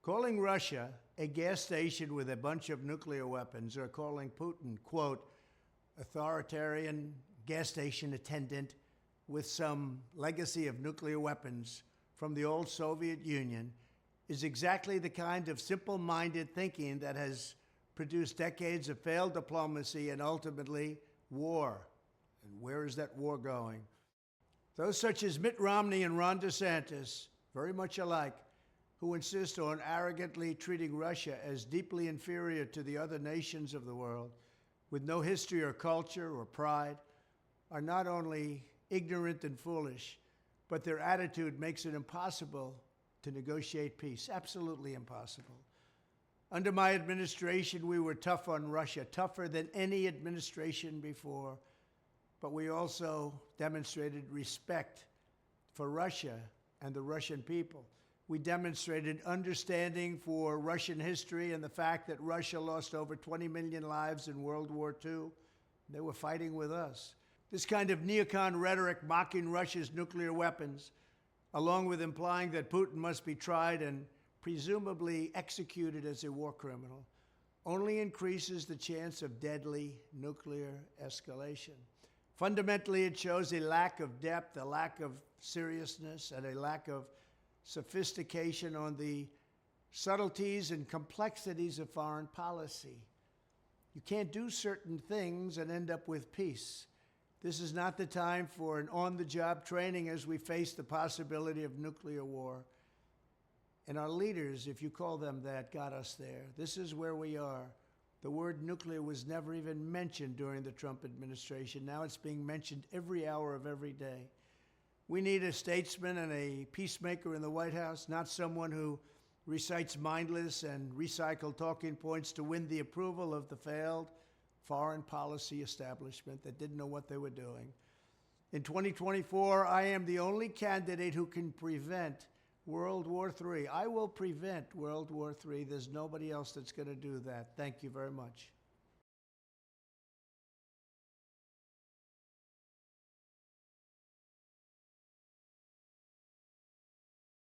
Calling Russia a gas station with a bunch of nuclear weapons, or calling Putin, quote, authoritarian gas station attendant with some legacy of nuclear weapons from the old Soviet Union, is exactly the kind of simple-minded thinking that has produced decades of failed diplomacy and ultimately war. And where is that war going? Those such as Mitt Romney and Ron DeSantis, very much alike, who insist on arrogantly treating Russia as deeply inferior to the other nations of the world, with no history or culture or pride, are not only ignorant and foolish, but their attitude makes it impossible to negotiate peace, absolutely impossible. Under my administration, we were tough on Russia, tougher than any administration before, but we also demonstrated respect for Russia and the Russian people. We demonstrated understanding for Russian history and the fact that Russia lost over 20 million lives in World War II. They were fighting with us. This kind of neocon rhetoric mocking Russia's nuclear weapons, along with implying that Putin must be tried and presumably executed as a war criminal, only increases the chance of deadly nuclear escalation. Fundamentally, it shows a lack of depth, a lack of seriousness, and a lack of sophistication on the subtleties and complexities of foreign policy. You can't do certain things and end up with peace. This is not the time for an on-the-job training as we face the possibility of nuclear war. And our leaders, if you call them that, got us there. This is where we are. The word nuclear was never even mentioned during the Trump administration. Now it's being mentioned every hour of every day. We need a statesman and a peacemaker in the White House, not someone who recites mindless and recycled talking points to win the approval of the failed foreign policy establishment that didn't know what they were doing. In 2024, I am the only candidate who can prevent World War III. I will prevent World War III. There's nobody else that's going to do that. Thank you very much.